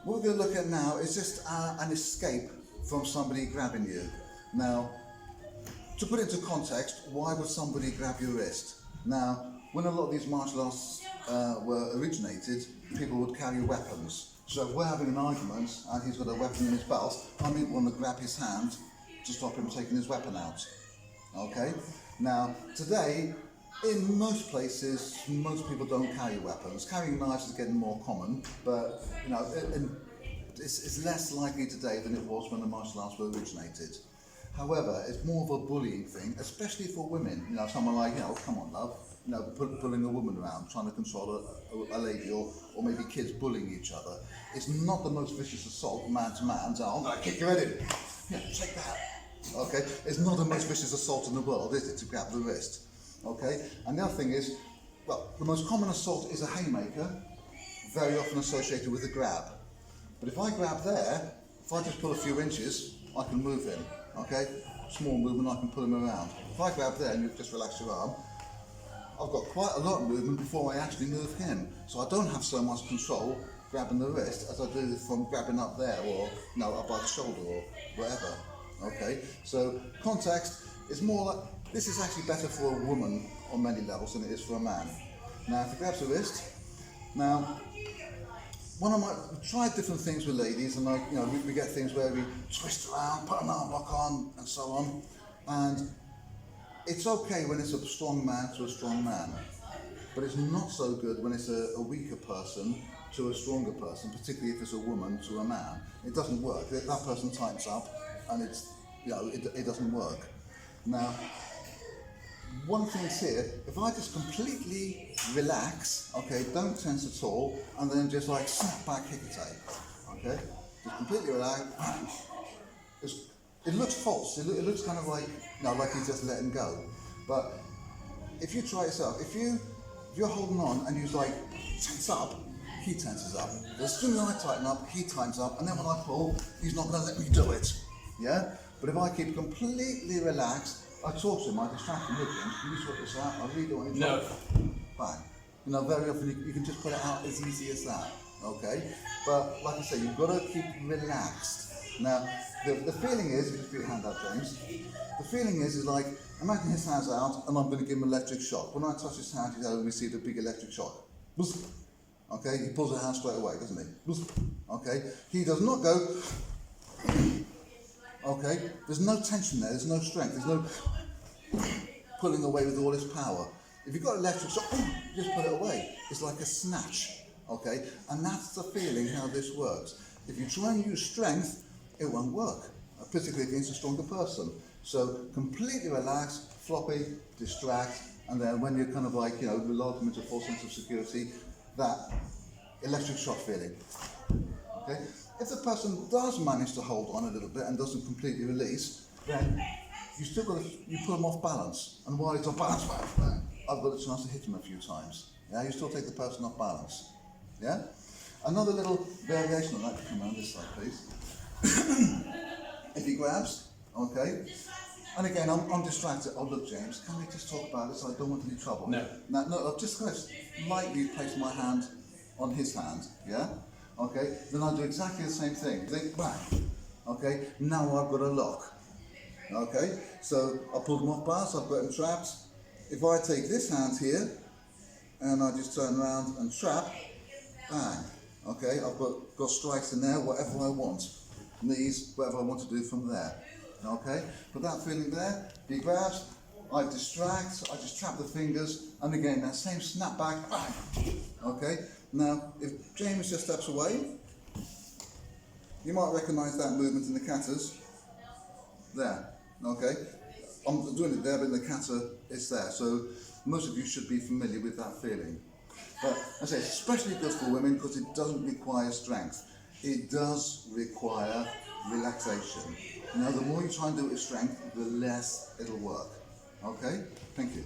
What we're going to look at now is just an escape from somebody grabbing you. Now, to put it into context, why would somebody grab your wrist? Now, when a lot of these martial arts were originated, people would carry weapons. So if we're having an argument and he's got a weapon in his belt, I may want to grab his hand to stop him taking his weapon out. Okay? Now, today, in most places, most people don't carry weapons. Carrying knives is getting more common, but you know, it's less likely today than it was when the martial arts were originated. However, it's more of a bullying thing, especially for women. You know, someone like, you know, come on, love, you know, pulling a woman around, trying to control a lady, or maybe kids bullying each other. It's not the most vicious assault, man to man. So I'm going to kick your head in. Yeah, take that. Okay, it's not the most vicious assault in the world, is it, to grab the wrist? Okay, and the other thing is, well, the most common assault is a haymaker, very often associated with a grab. But if I grab there, if I just pull a few inches, I can move him. Okay, small movement, I can pull him around. If I grab there and you just relax your arm, I've got quite a lot of movement before I actually move him. So I don't have so much control grabbing the wrist as I do from grabbing up there, or you know, up by the shoulder or wherever. Okay, so context is more like, this is actually better for a woman on many levels than it is for a man. Now, if he grabs the wrist, now, we've tried different things with ladies, and like, you know, we get things where we twist around, put an arm lock on, and so on. And it's okay when it's a strong man to a strong man, but it's not so good when it's a weaker person to a stronger person, particularly if it's a woman to a man. It doesn't work. That person tightens up, and it's, you know, it doesn't work. Now, one thing is here, if I just completely relax, okay, don't tense at all, and then just like snap back hikite, okay, just completely relax, it looks false, it looks kind of like, you know, like he's just letting go. But if you try yourself, if you're holding on and you like tense up, he tenses up. As soon as I tighten up, he tightens up, and then when I pull, he's not going to let me do it, yeah? But if I keep completely relaxed, I talk to him, I distract him with him, can you sort this out? I really don't want to No. Bang. You know, very often you can just put it out as easy as that, okay? But like I say, you've got to keep relaxed. Now, the feeling is, just put your hand out, James, the feeling is like, imagine his hand's out and I'm going to give him an electric shock. When I touch his hand, he's going to receive a big electric shock. Okay, he pulls the hand straight away, doesn't he? Okay, he does not go. Okay, there's no tension there, there's no strength, there's no pulling away with all his power. If you've got electric shock, just put it away. It's like a snatch, okay? And that's the feeling how this works. If you try and use strength, it won't work, particularly against a stronger person. So completely relax, floppy, distract, and then when you're kind of like, you know, lull them into a false sense of security, that electric shock feeling, okay? If the person does manage to hold on a little bit and doesn't completely release, then you still got to, you put them off balance. And while he's off balance, I've got a chance to hit him a few times. Yeah, you still take the person off balance. Yeah? Another little variation on that, come around this side, please. If he grabs, okay, and again, I'm distracted. Oh, look, James, can we just talk about this? I don't want any trouble. No. No, I'm just going to lightly place my hand on his hand, yeah? Okay, then I'll do exactly the same thing. Then bang. Okay, now I've got a lock. Okay, so I pulled him off balance, I've got him trapped. If I take this hand here, and I just turn around and trap, bang. Okay, I've got strikes in there, whatever I want. Knees, whatever I want to do from there. Okay, but that feeling there, he grabs, I distract, I just trap the fingers, and again, that same snap back, bang. Okay, now, if James just steps away, you might recognise that movement in the katas. There, okay? I'm doing it there, but in the kata, it's there. So most of you should be familiar with that feeling. But I say it's especially good for women because it doesn't require strength. It does require relaxation. You know, the more you try and do it with strength, the less it'll work. Okay? Thank you.